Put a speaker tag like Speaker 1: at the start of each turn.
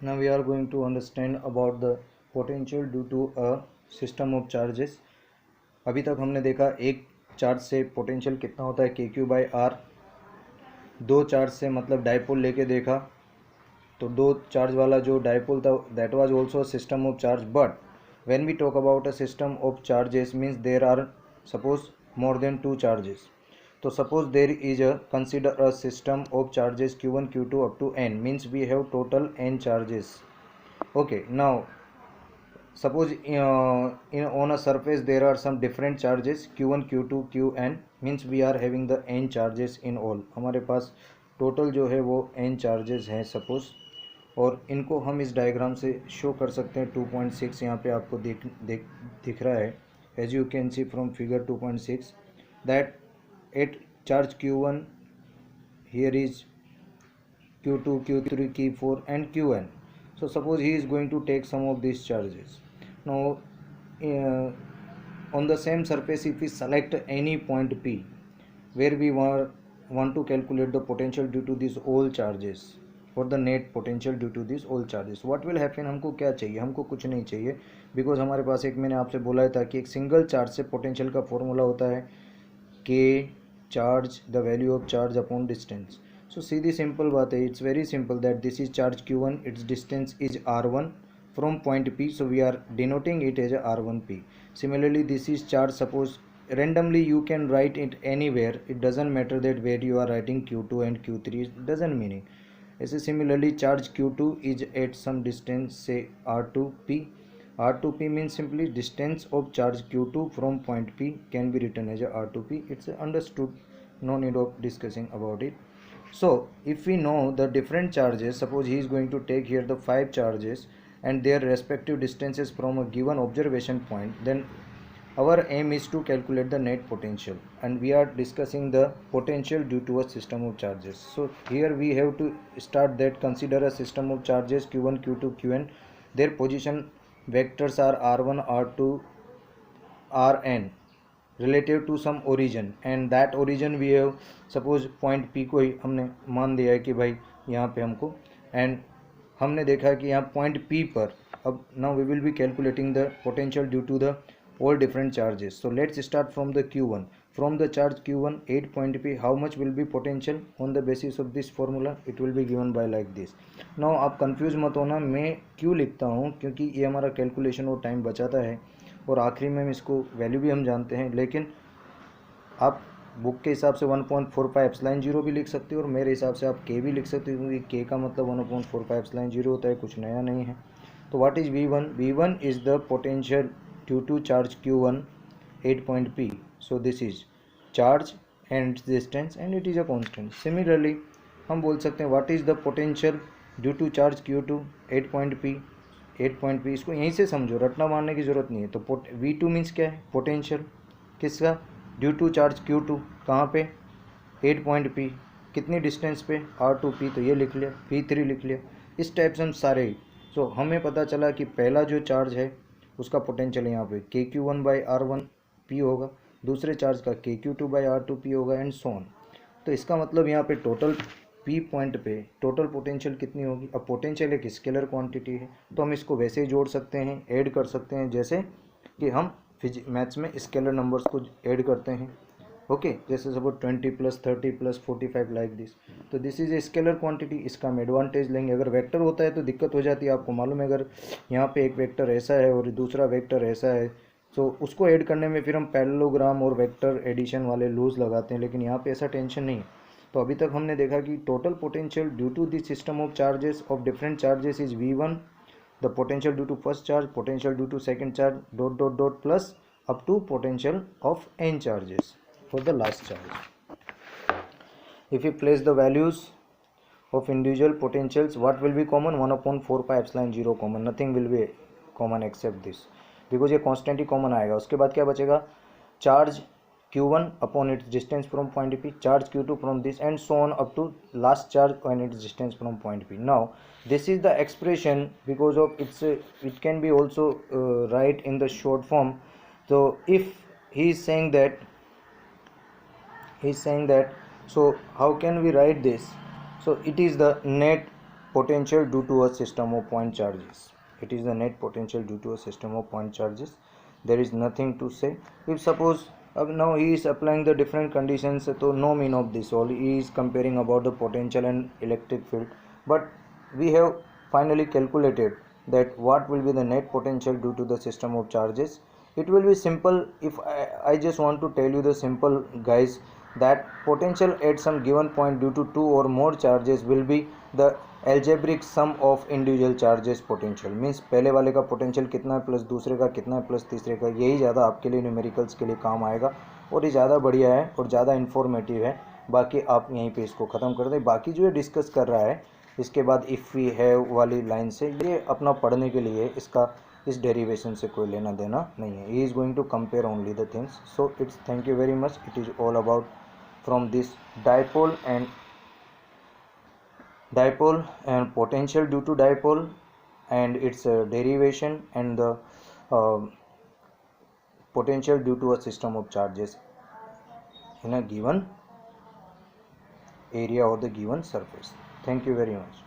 Speaker 1: Now we are going to understand about the potential due to a system of charges. अभी तक हमने देखा एक चार्ज से पोटेंशियल कितना होता है के क्यू बाई आर. दो चार्ज से मतलब डाइपोल लेके देखा तो दो चार्ज वाला जो डाइपोल था that was also a system of charge. But when we talk about a system of charges means there are suppose more than two charges. तो suppose there is a consider a system of charges q1 q2 up to n means we have total n charges. Okay, now suppose on a surface there are some different charges q1 q2 qn means we are having the n charges in all. हमारे पास total जो है वो n charges हैं suppose, और इनको हम इस diagram से शो कर सकते हैं. 2.6 यहाँ पे आपको दिख रहा है as you can see from figure 2.6 that at charge q1 here is q2 q3 q4 and qn. So suppose he is going to take some of these charges. Now on the same surface if we select any point p where we want to calculate the potential due to these all charges or the net potential due to these all charges, what will happen. हमको क्या चाहिए, हमको कुछ नहीं चाहिए because हमारे पास एक मैंने आपसे बोला था कि एक सिंगल चार्ज से पोटेंशियल का फॉर्मूला होता है k charge the value of charge upon distance. So Sidhi simple बात है, it's very simple that this is charge q1, it's distance is r1 from point p, so we are denoting it as a r1p. Similarly this is charge, suppose randomly you can write it anywhere, it doesn't matter that where you are writing q2 and q3, it doesn't meaning. ऐसे similarly charge q2 is at some distance say r2p. r2p means simply distance of charge q2 from point p can be written as a r2p. It's understood, no need of discussing about it. So if we know the different charges, suppose he is going to take here the 5 charges and their respective distances from a given observation point, then our aim is to calculate the net potential, and we are discussing the potential due to a system of charges. So here we have to start that consider a system of charges q1 q2 qn. Their position vectors are r1 r2 rn relative to some origin, and that origin we have suppose point p को ही हमने मान दिया है कि भाई यहाँ पे हमको, and हमने देखा कि यहाँ पॉइंट P पर अब now we will be calculating the potential due to the all different charges. So let's start from the q1. From the charge q1 8 point P, how much will be potential on the basis of this formula? It will be given by like this. Now आप confuse मत होना, मैं क्यों लिखता हूँ क्योंकि ये हमारा कैलकुलेशन और टाइम बचाता है, और आखिरी में इसको वैल्यू भी हम जानते हैं. लेकिन आप बुक के हिसाब से 1.45 एप्सिलॉन 0 भी लिख सकते हो, और मेरे हिसाब से आप k भी लिख सकते हो क्योंकि k का मतलब 1.45 एप्सिलॉन 0 होता है, कुछ नया नहीं है. तो what is v1? v1 is the potential due to charge q1 8 point p. So this is charge and distance and it is a constant. Similarly हम बोल सकते हैं what is the potential due to charge q2 8 point p. 8 point p इसको यहीं से समझो, रटना मारने की ज़रूरत नहीं है. तो v2 मीन्स क्या है, पोटेंशियल किसका, ड्यू टू चार्ज q2 कहाँ पे 8 point p, कितनी डिस्टेंस पे r2p, तो ये लिख लिया, v3 लिख लिया. इस टाइप से हम सारे ही. सो हमें पता चला कि पहला जो चार्ज है उसका पोटेंशियल यहाँ पे kq1 बाई r1p होगा, दूसरे चार्ज का kq2 बाई r2p होगा एंड सो ऑन. तो इसका मतलब यहाँ पे टोटल p पॉइंट पे टोटल पोटेंशियल कितनी होगी. अब पोटेंशियल एक स्केलर क्वांटिटी है तो हम इसको वैसे ही जोड़ सकते हैं, ऐड कर सकते हैं, जैसे कि हम मैथ्स में स्केलर नंबर्स को ऐड करते हैं. ओके जैसे suppose 20 plus 30 plus 45 like this. तो this is a scalar quantity, इसका हम एडवांटेज लेंगे. अगर वेक्टर होता है तो दिक्कत हो जाती है, आपको मालूम है. अगर यहाँ पे एक वेक्टर ऐसा है और दूसरा वेक्टर ऐसा है तो उसको ऐड करने में फिर हम पैरेललोग्राम और वेक्टर एडिशन वाले लूज लगाते हैं, लेकिन यहाँ पे ऐसा टेंशन नहीं है. तो अभी तक हमने देखा कि total potential due to this system of charges of different charges is v1, the potential due to first charge, potential due to second charge, dot dot dot plus up to potential of n charges for the last charge. If we place the values of individual potentials, what will be common? 1/4 pi epsilon 0 common, nothing will be common except this, because ये constant ही common आएगा. उसके बाद क्या बचेगा, charge q1 upon its distance from point P, charge q2 from this and so on up to last charge when its distance from point P. Now this is the expression because of its it can be also write in the short form. So if he is saying that, so how can we write this? So it is the net potential due to a system of point charges. It is the net potential due to a system of point charges. There is nothing to say. If suppose now he is applying the different conditions, so no mean of this all, he is comparing about the potential and electric field, but we have finally calculated that what will be the net potential due to the system of charges. It will be simple. If I just want to tell you the simple guys, that potential at some given point due to two or more charges will be the algebraic sum of individual charges potential. Means पहले वाले का potential कितना है plus दूसरे का कितना है plus तीसरे का, यही ज़्यादा आपके लिए न्यूमेरिकल्स के लिए काम आएगा और ये ज़्यादा बढ़िया है और ज़्यादा इन्फॉर्मेटिव है. बाकी आप यहीं पे इसको ख़त्म कर दें. बाकी जो ये डिस्कस कर रहा है इसके बाद इफ़ वी हैव वाली लाइन से, ये अपना पढ़ने के लिए, इसका इस डेरिवेशन से कोई लेना देना नहीं है. He is going to compare only the things. So it's thank you very much. It is all about from this dipole and potential due to dipole and its derivation and the potential due to a system of charges in a given area or the given surface. Thank you very much.